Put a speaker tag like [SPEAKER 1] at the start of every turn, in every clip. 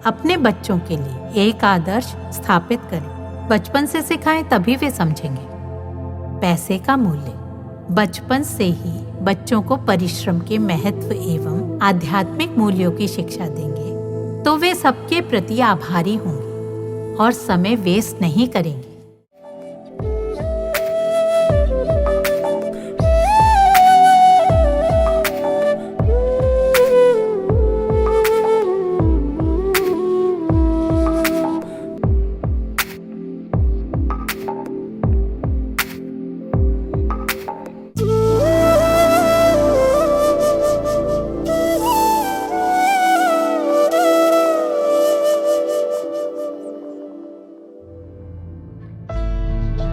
[SPEAKER 1] अपने बच्चों के लिए एक आदर्श स्थापित करें। बचपन से सिखाएं तभी वे समझेंगे। पैसे का मूल्य। बचपन से ही बच्चों को परिश्रम के महत्व एवं आध्यात्मिक मूल्यों की शिक्षा देंगे तो वे सबके प्रति आभारी होंगे और समय वेस्ट नहीं करेंगे।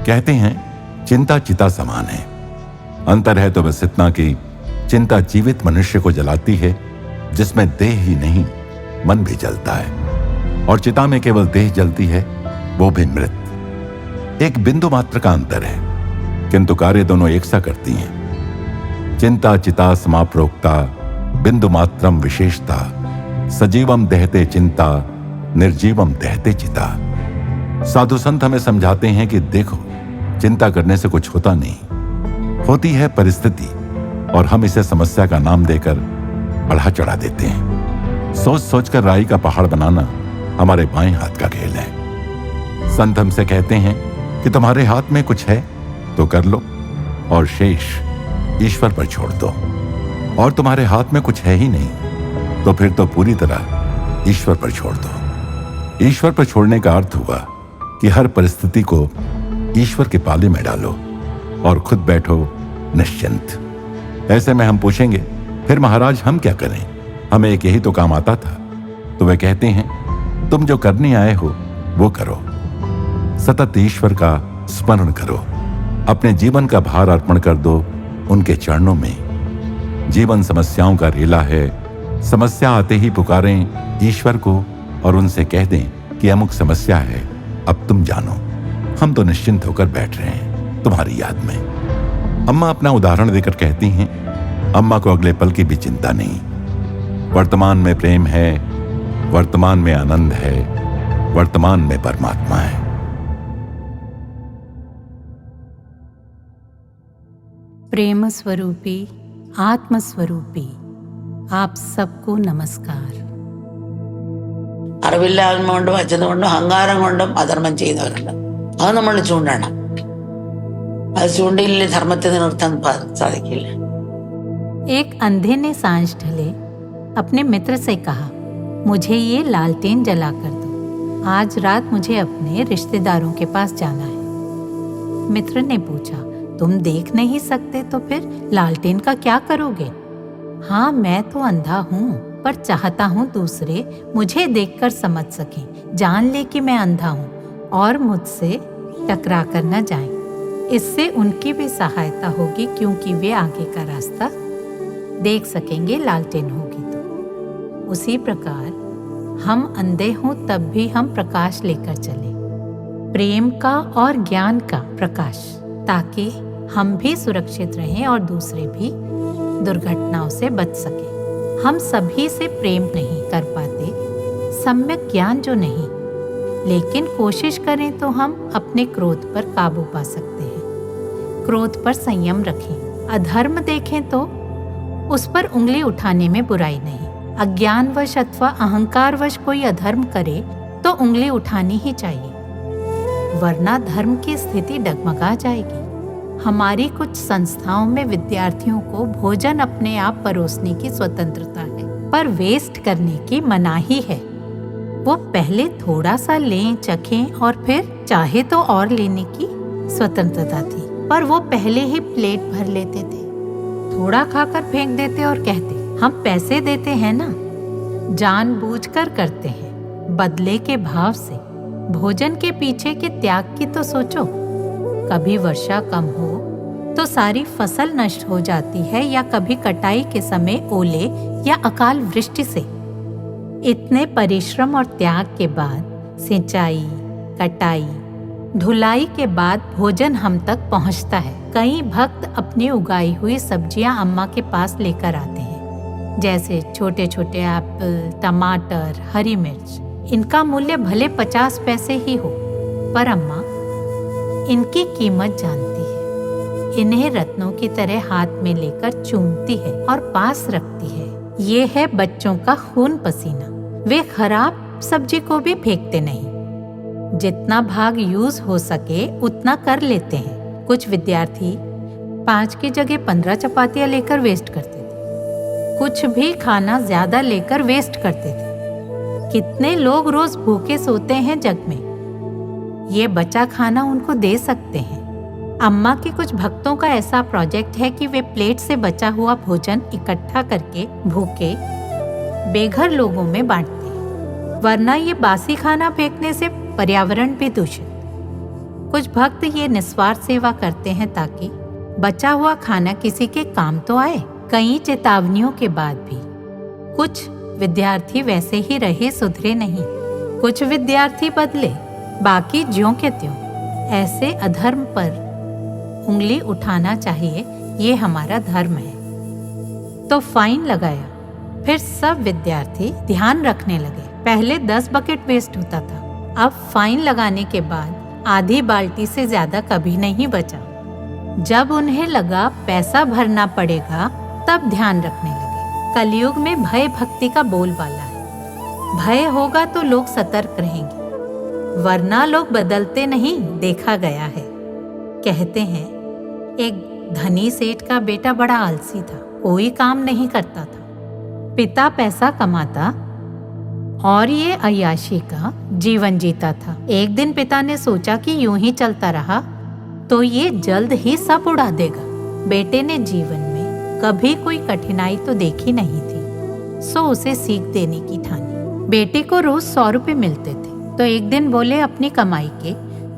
[SPEAKER 2] कहते हैं चिंता चिता समान है। अंतर है तो बस इतना कि चिंता जीवित मनुष्य को जलाती है, जिसमें देह ही नहीं मन भी जलता है, और चिता में केवल देह जलती है, वो भी मृत। एक बिंदु मात्र का अंतर है, किंतु कार्य दोनों एक सा करती हैं। चिंता चिता समाप्रोक्ता बिंदु मात्रम विशेषता, सजीवम दहते चिंता निर्जीवम दहते चिता। साधु संत हमें समझाते हैं कि देखो, चिंता करने से कुछ होता नहीं, होती है परिस्थिति, और हम इसे समस्या का नाम देकर बढ़ा चढ़ा देते हैं। सोच सोचकर राई का पहाड़ बनाना हमारे बाएं हाथ का खेल है। संत हमसे कहते हैं कि तुम्हारे हाथ में कुछ है तो कर लो, और शेष ईश्वर पर छोड़ दो। और तुम्हारे हाथ में कुछ है ही नहीं तो फिर तो पूरी तरह ईश्वर पर छोड़ दो। ईश्वर पर छोड़ने का अर्थ हुआ कि हर परिस्थिति को ईश्वर के पाले में डालो और खुद बैठो निश्चिंत। ऐसे में हम पूछेंगे, फिर महाराज हम क्या करें, हमें एक यही तो काम आता था। तो वे कहते हैं, तुम जो करने आए हो वो करो, सतत ईश्वर का स्मरण करो, अपने जीवन का भार अर्पण कर दो उनके चरणों में। जीवन समस्याओं का रेला है, समस्या आते ही पुकारें ईश्वर को और उनसे कह दें कि अमुक समस्या है, अब तुम जानो। हम तो निश्चिंत होकर बैठ रहे हैं तुम्हारी याद में। अम्मा अपना उदाहरण देकर कहती हैं, अम्मा को अगले पल की भी चिंता नहीं। वर्तमान में प्रेम है, वर्तमान में आनंद है, वर्तमान में परमात्मा है।
[SPEAKER 1] प्रेम स्वरूपी, आत्म स्वरूपी आप सबको नमस्कार।
[SPEAKER 3] അറിവില്ലായ്മ കൊണ്ടും അജ്ഞത അഹങ്കാരം കൊണ്ടും അധർമ്മം ചെയ്യുന്നവരുണ്ട്. അത് നമ്മൾ ചൂണ്ടണം. അത് ചൂണ്ടിയില്ലേ ധർമ്മത്തെ നിലനിർത്താൻ സാധിക്കില്ല.
[SPEAKER 1] एक अंधे ने सांझ ढले अपने मित्र से कहा, मुझे ये लालटेन जला कर दो, आज रात मुझे अपने रिश्तेदारों के पास जाना है। मित्र ने पूछा, तुम देख नहीं सकते तो फिर लालटेन का क्या करोगे? हाँ, मैं तो अंधा हूँ, पर चाहता हूँ दूसरे मुझे देखकर समझ सकें, जान ले कि मैं अंधा हूँ और मुझसे टकरा कर न जाएं। इससे उनकी भी सहायता होगी, क्योंकि वे आगे का रास्ता देख सकेंगे, लालटेन होगी तो। उसी प्रकार हम अंधे हों तब भी हम प्रकाश लेकर चले, प्रेम का और ज्ञान का प्रकाश, ताकि हम भी सुरक्षित रहें और दूसरे भी दुर्घटनाओं से बच सकें। हम सभी से प्रेम नहीं कर पाते, सम्यक ज्ञान जो नहीं, लेकिन कोशिश करें तो हम अपने क्रोध पर काबू पा सकते हैं। क्रोध पर संयम रखें। अधर्म देखें तो उस पर उंगली उठाने में बुराई नहीं। अज्ञानवश अथवा अहंकारवश कोई अधर्म करे तो उंगली उठानी ही चाहिए, वरना धर्म की स्थिति डगमगा जाएगी। हमारी कुछ संस्थाओं में विद्यार्थियों को भोजन अपने आप परोसने की स्वतंत्रता है, पर वेस्ट करने की मनाही है। वो पहले थोड़ा सा लें, चखें और फिर चाहे तो और लेने की स्वतंत्रता थी, पर वो पहले ही प्लेट भर लेते थे, थोड़ा खाकर फेंक देते और कहते, हम पैसे देते हैं ना, जानबूझकर करते हैं, बदले के भाव से। भोजन के पीछे के त्याग की तो सोचो। कभी वर्षा कम हो तो सारी फसल नष्ट हो जाती है, या कभी कटाई के समय ओले या अकाल वृष्टि से। इतने परिश्रम और त्याग के बाद सिंचाई, कटाई, धुलाई के बाद भोजन हम तक पहुंचता है। कई भक्त अपनी उगाई हुई सब्जियां अम्मा के पास लेकर आते हैं, जैसे छोटे छोटे एप्पल, टमाटर, हरी मिर्च। इनका मूल्य भले 50 पैसे ही हो, पर अम्मा इनकी कीमत जानती है। इन्हें रत्नों की तरह हाथ में लेकर चूमती है और पास रखती है। ये है बच्चों का खून पसीना। वे खराब सब्जी को भी फेंकते नहीं। जितना भाग यूज हो सके उतना कर लेते हैं। कुछ विद्यार्थी 5 की जगह 15 चपातियां लेकर वेस्ट करते थे। कुछ भी खाना ज्यादा लेकर वेस्ट करते थे। कितने लोग रोज भूखे सोते हैं जग में। ये बचा खाना उनको दे सकते हैं। अम्मा के कुछ भक्तों का ऐसा प्रोजेक्ट है कि वे प्लेट से बचा हुआ भोजन इकट्ठा करके भूखे बेघर लोगों में बांटते हैं, वरना ये बासी खाना फेंकने से पर्यावरण भी दूषित। कुछ भक्त ये निस्वार्थ सेवा करते हैं ताकि बचा हुआ खाना किसी के काम तो आए। कई चेतावनियों के बाद भी कुछ विद्यार्थी वैसे ही रहे, सुधरे नहीं। कुछ विद्यार्थी बदले, बाकी ज्यों के त्यों। ऐसे अधर्म पर उंगली उठाना चाहिए, ये हमारा धर्म है। तो फाइन लगाया। फिर सब विद्यार्थी ध्यान रखने लगे। पहले 10 बकेट वेस्ट होता था, अब फाइन लगाने के बाद आधी बाल्टी से ज्यादा कभी नहीं बचा। जब उन्हें लगा पैसा भरना पड़ेगा, तब ध्यान रखने लगे। कलयुग में भय भक्ति का बोलबाला है। भय होगा तो लोग सतर्क रहेंगे, वरना लोग बदलते नहीं, देखा गया है। कहते हैं एक धनी सेठ का बेटा बड़ा आलसी था, कोई काम नहीं करता था। पिता पैसा कमाता और ये अय्याशी का जीवन जीता था। एक दिन पिता ने सोचा कि यूं ही चलता रहा तो ये जल्द ही सब उड़ा देगा। बेटे ने जीवन में कभी कोई कठिनाई तो देखी नहीं थी, सो उसे सीख देने की ठानी। बेटे को रोज 100 रुपए मिलते थे, तो एक दिन बोले अपनी कमाई के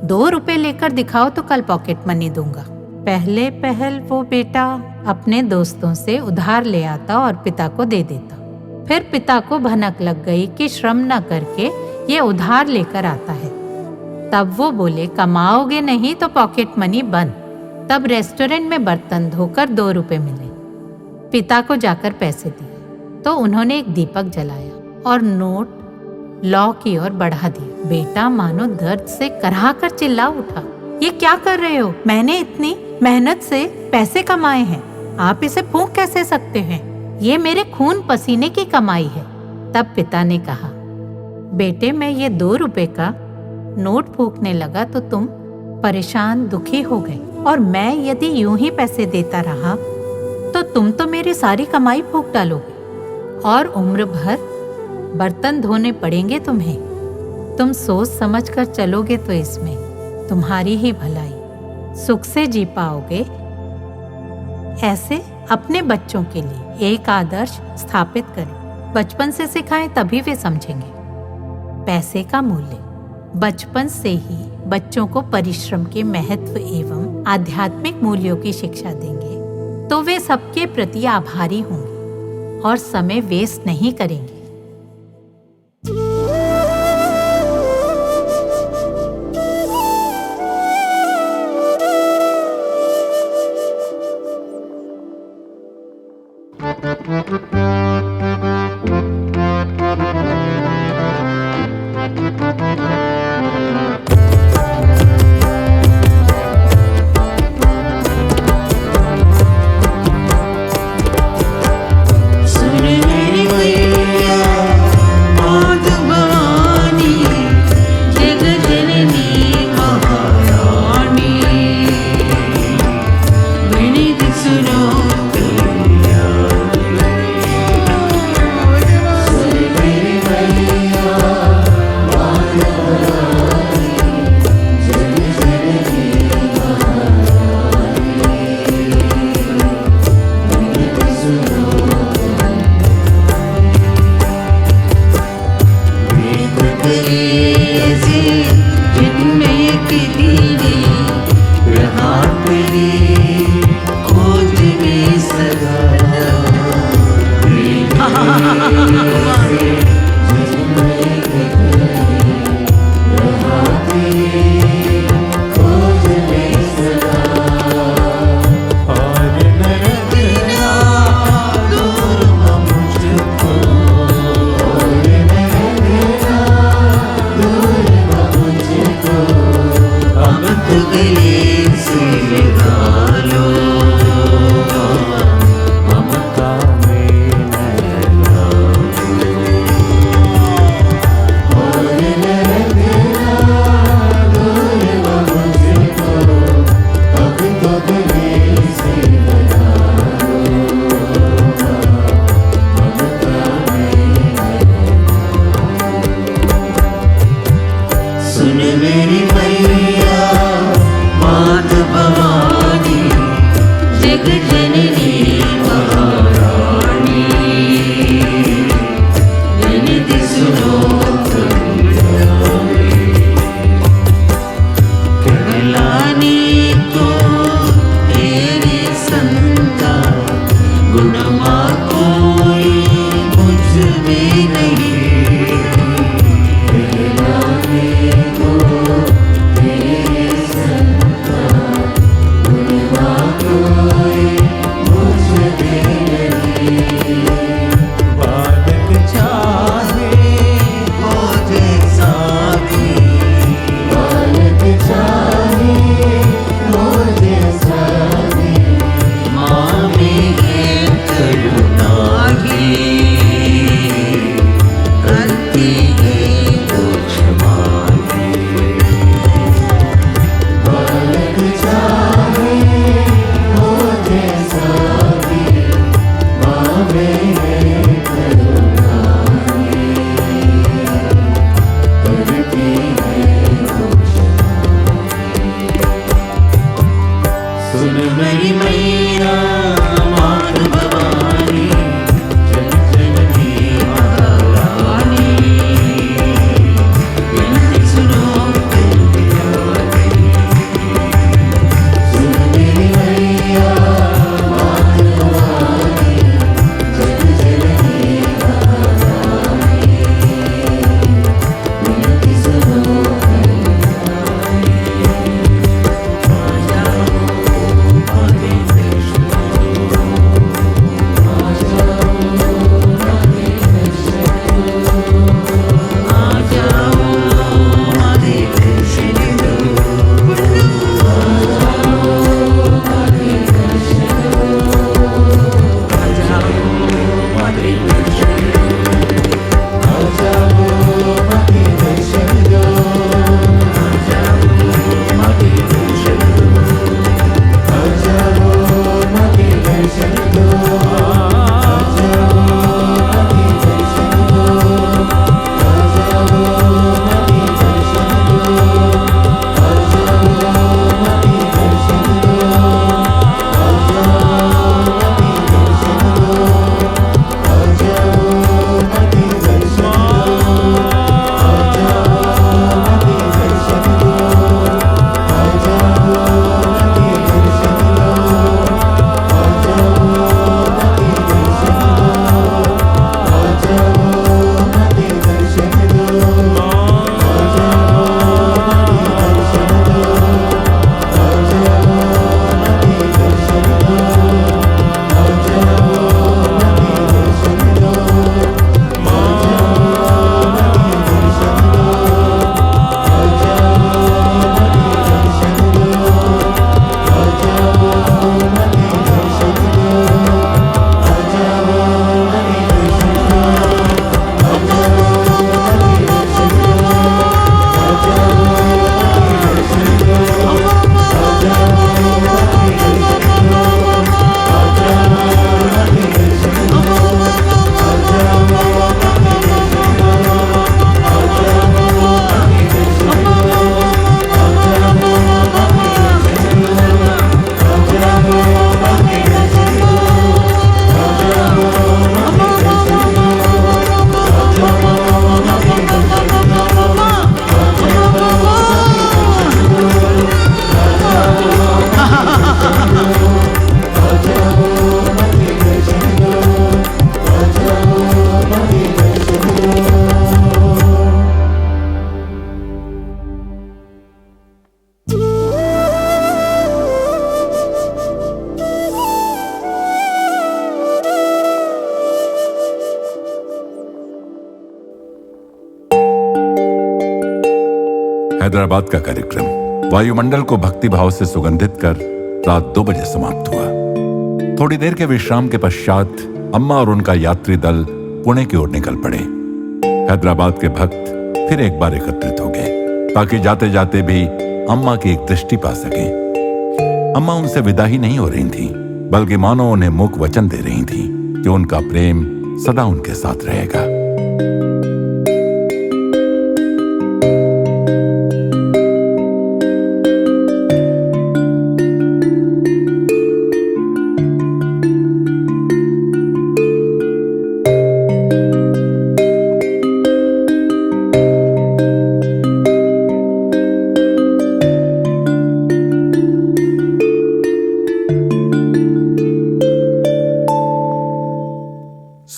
[SPEAKER 1] 2 रुपए लेकर दिखाओ तो कल पॉकेट मनी दूंगा। पहले पहल वो बेटा अपने दोस्तों से उधार ले आता और पिता को दे देता। फिर पिता को भनक लग गई कि श्रम न करके ये उधार लेकर आता है। तब वो बोले कमाओगे नहीं तो पॉकेट मनी बंद। तब रेस्टोरेंट में बर्तन धोकर 2 रुपए मिले। पिता को जाकर पैसे दिए तो उन्होंने एक दीपक जलाया और नोट लॉ की ओर बढ़ा दिया। बेटा मानो दर्द से कराह कर चिल्ला उठा, ये क्या कर रहे हो? मैंने इतनी मेहनत से पैसे कमाए हैं, आप इसे फूंक कैसे सकते हैं? ये मेरे खून पसीने की कमाई है। तब पिता ने कहा, बेटे मैं ये 2 रुपए का नोट फूंकने लगा तो तुम परेशान दुखी हो गए, और मैं यदि यूं ही पैसे देता रहा तो तुम तो मेरी सारी कमाई फूंक डालोगे और उम्र भर बर्तन धोने पड़ेंगे तुम्हें। तुम सोच समझ कर चलोगे तो इसमें तुम्हारी ही भलाई, सुख से जी पाओगे। ऐसे अपने बच्चों के लिए एक आदर्श स्थापित करें। बचपन से सिखाएं तभी वे समझेंगे पैसे का मूल्य। बचपन से ही बच्चों को परिश्रम के महत्व एवं आध्यात्मिक मूल्यों की शिक्षा देंगे तो वे सबके प्रति आभारी होंगे और समय वेस्ट नहीं करेंगे।
[SPEAKER 2] हैदराबाद का कार्यक्रम वायुमंडल को भक्ति भाव से सुगंधित कर रात 2 बजे समाप्त हुआ। थोड़ी देर के विश्राम के पश्चात अम्मा और उनका यात्री दल पुणे की ओर निकल पड़े। हैदराबाद के भक्त फिर एक बार एकत्रित हो गए ताकि जाते जाते भी अम्मा की एक दृष्टि पा सके। अम्मा उनसे विदा ही नहीं हो रही थी, बल्कि मानो उन्हें मूक वचन दे रही थी कि उनका प्रेम सदा उनके साथ रहेगा।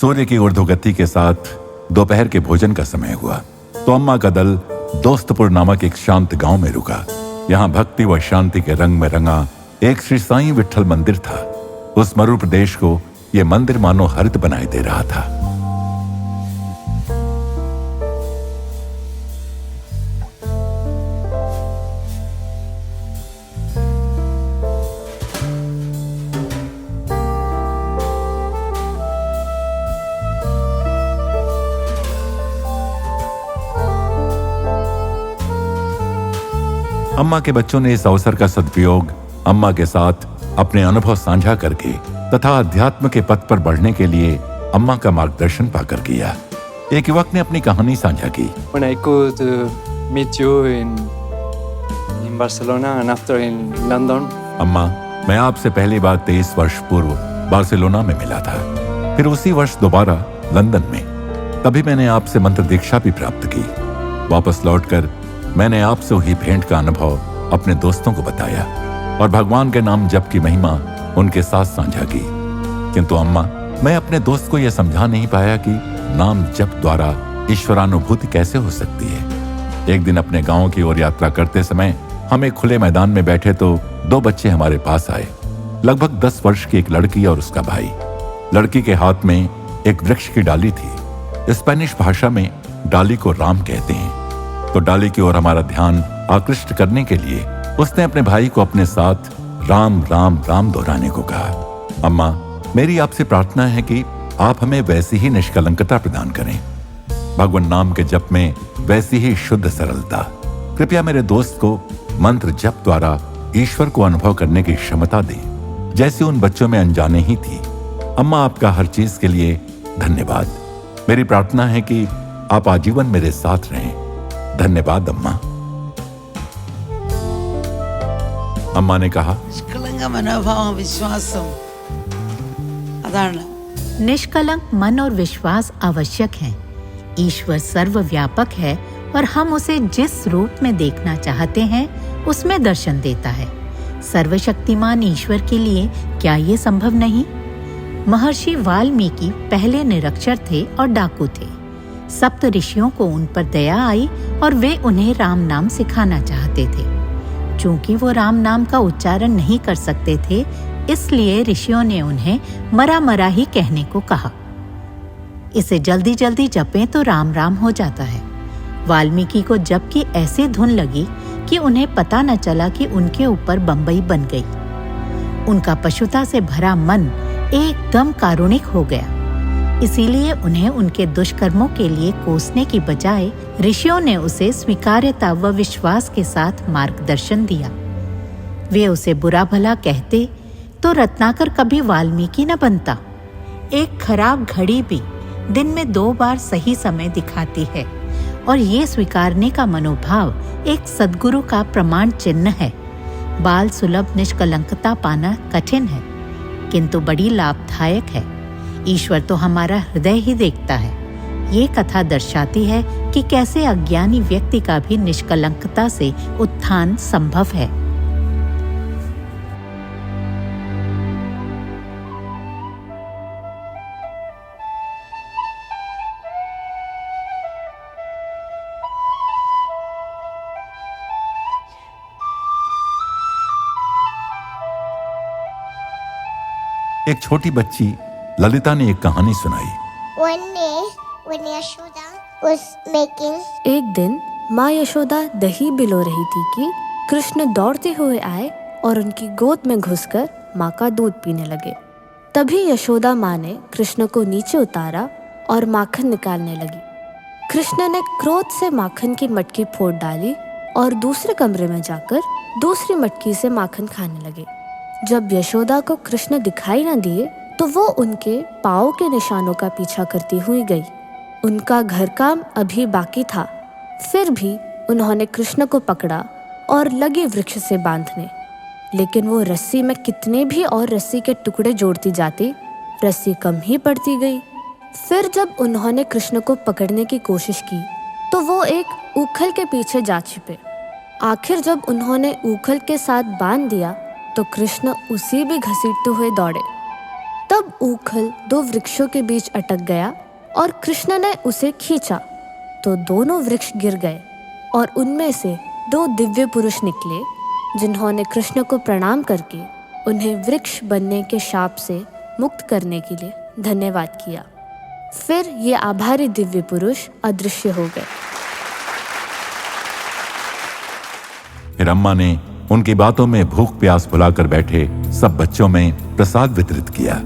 [SPEAKER 2] सूर्य की ऊर्ध्वगति के साथ दोपहर के भोजन का समय हुआ तो अम्मा का दल दोस्तपुर नामक एक शांत गांव में रुका। यहाँ भक्ति व शांति के रंग में रंगा एक श्री साईं विट्ठल मंदिर था। उस मरु प्रदेश को यह मंदिर मानो हरित बनाए दे रहा था। अम्मा के बच्चों ने इस अवसर का सदुपयोग अम्मा के साथ अपने अनुभव साझा करके तथा अध्यात्म के पथ पर बढ़ने के लिए अम्मा का मार्गदर्शन पाकर किया। एक युवक ने अपनी कहानी साझा की।
[SPEAKER 4] When I could meet you in Barcelona and after in London.
[SPEAKER 2] अम्मा, मैं आपसे पहली बार 23 वर्ष पूर्व बार्सिलोना में मिला था, फिर उसी वर्ष दोबारा लंदन में। तभी मैंने आपसे मंत्र दीक्षा भी प्राप्त की। वापस लौटकर मैंने आपसे हुई भेंट का अनुभव अपने दोस्तों को बताया और भगवान के नाम जप की महिमा उनके साथ साझा की। किंतु अम्मा, मैं अपने दोस्त को यह समझा नहीं पाया कि नाम जप द्वारा ईश्वरानुभूति कैसे हो सकती है। एक दिन अपने गांव की ओर यात्रा करते समय हम एक खुले मैदान में बैठे तो 2 बच्चे हमारे पास आए। लगभग 10 वर्ष की एक लड़की और उसका भाई। लड़की के हाथ में एक वृक्ष की डाली थी। स्पेनिश भाषा में डाली को राम कहते हैं। तो डाली की ओर हमारा ध्यान आकृष्ट करने के लिए उसने अपने भाई को अपने साथ राम राम राम दोहराने को कहा। अम्मा, मेरी आपसे प्रार्थना है कि आप हमें वैसी ही निष्कलंकता प्रदान करें, भगवान नाम के जप में वैसी ही शुद्ध सरलता। कृपया मेरे दोस्त को मंत्र जप द्वारा ईश्वर को अनुभव करने की क्षमता दें, जैसी उन बच्चों में अनजाने ही थी। अम्मा, आपका हर चीज के लिए धन्यवाद। मेरी प्रार्थना है कि आप आजीवन मेरे साथ रहें। धन्यवाद अम्मा। अम्मा ने कहा,
[SPEAKER 3] നിഷ്കളങ്ക മനോഭാവം വിശ്വാസം അതാണ്।
[SPEAKER 1] निष्कलंक मन और विश्वास आवश्यक है। ईश्वर सर्वव्यापक है और हम उसे जिस रूप में देखना चाहते हैं उसमें दर्शन देता है। सर्वशक्तिमान ईश्वर के लिए क्या ये संभव नहीं? महर्षि वाल्मीकि पहले निरक्षर थे और डाकू थे। सप्त ऋषियों को उन पर दया आई और वे उन्हें राम नाम सिखाना चाहते थे। चूंकि वो राम नाम का उच्चारण नहीं कर सकते थे, इसलिए ऋषियों ने उन्हें मरा मरा ही कहने को कहा। इसे जल्दी जल्दी जपें तो राम राम हो जाता है। वाल्मीकि को जप की ऐसी धुन लगी कि उन्हें पता न चला कि उनके ऊपर बम्बई बन गई। उनका पशुता से भरा मन एकदम कारुणिक हो गया। इसीलिए उन्हें उनके दुष्कर्मों के लिए कोसने की बजाय ऋषियों ने उसे स्वीकार्यता व विश्वास के साथ मार्गदर्शन दिया। वे उसे बुरा भला कहते तो रत्नाकर कभी वाल्मीकि न बनता। एक खराब घड़ी भी दिन में 2 बार सही समय दिखाती है और ये स्वीकारने का मनोभाव एक सद्गुरु का प्रमाण चिन्ह है। बाल सुलभ निष्कलंकता पाना कठिन है, किंतु बड़ी लाभदायक है। ईश्वर तो हमारा हृदय ही देखता है। ये कथा दर्शाती है कि कैसे अज्ञानी व्यक्ति का भी निष्कलंकता से उत्थान संभव है।
[SPEAKER 2] एक छोटी बच्ची ललिता ने एक कहानी सुनाई।
[SPEAKER 5] One day, when Yashoda was making,
[SPEAKER 6] एक दिन माँ यशोदा दही बिलो रही थी कि कृष्ण दौड़ते हुए आए और उनकी गोद में घुसकर माँ का दूध पीने लगे। तभी यशोदा माँ ने कृष्ण को नीचे उतारा और माखन निकालने लगी। कृष्ण ने क्रोध से माखन की मटकी फोड़ डाली और दूसरे कमरे में जाकर दूसरी मटकी से माखन खाने लगे। जब यशोदा को कृष्ण दिखाई न दिए तो वो उनके पाँव के निशानों का पीछा करती हुई गई। उनका घर काम अभी बाकी था, फिर भी उन्होंने कृष्ण को पकड़ा और लगे वृक्ष से बांधने। लेकिन वो रस्सी में कितने भी और रस्सी के टुकड़े जोड़ती जाती, रस्सी कम ही पड़ती गई। फिर जब उन्होंने कृष्ण को पकड़ने की कोशिश की तो वो एक ऊखल के पीछे जा छिपे। आखिर जब उन्होंने ऊखल के साथ बांध दिया तो कृष्ण उसी भी घसीटते हुए दौड़े। तब तब ऊखल दो वृक्षों के बीच अटक गया और कृष्ण ने उसे खींचा तो दोनों वृक्ष गिर गए और उनमें से दो दिव्य पुरुष निकले जिन्होंने कृष्ण को प्रणाम करके उन्हें वृक्ष बनने के शाप से मुक्त करने के लिए धन्यवाद किया। फिर ये आभारी दिव्य पुरुष अदृश्य हो गए।
[SPEAKER 2] फिर अम्मा ने उनकी बातों में भूख प्यास भुलाकर बैठे सब बच्चों में प्रसाद वितरित किया।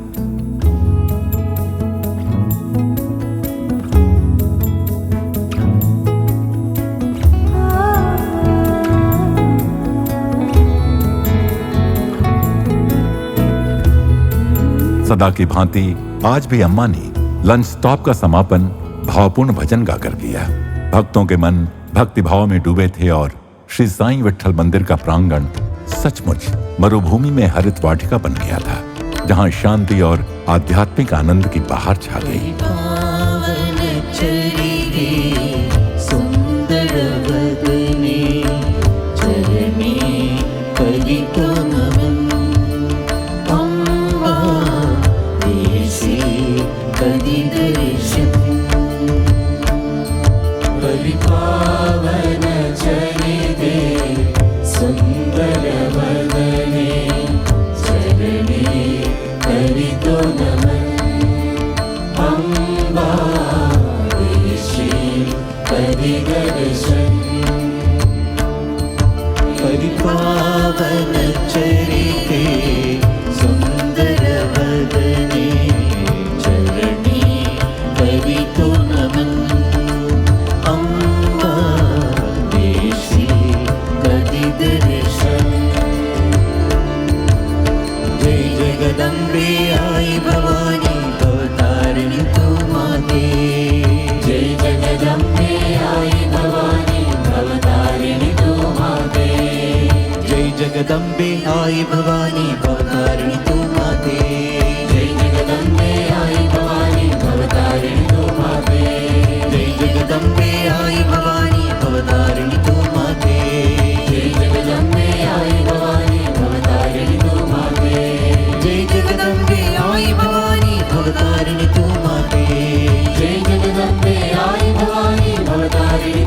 [SPEAKER 2] सदा की भांति आज भी अम्मा ने लंच स्टॉप का समापन भावपूर्ण भजन गाकर किया। भक्तों के मन भक्ति भाव में डूबे थे और श्री साईं विट्ठल मंदिर का प्रांगण सचमुच मरुभूमि में हरित वाटिका बन गया था, जहां शांति और आध्यात्मिक आनंद की बहार छा गई।
[SPEAKER 7] जगदम्बे आई भवानी भवतारिणी तू माते। जय जगदम्बे आई भवानी भवतारिणी तू माते। जय जगदम्बे आई भवानी भवतारिणी तू माते। जय जगदम्बे आई भवानी भवतारिणी तू माते। जय जगदम्बे आई भवानी भवतारिणी तू माते। जय जगदम्बे आई भवानी भवतारिणी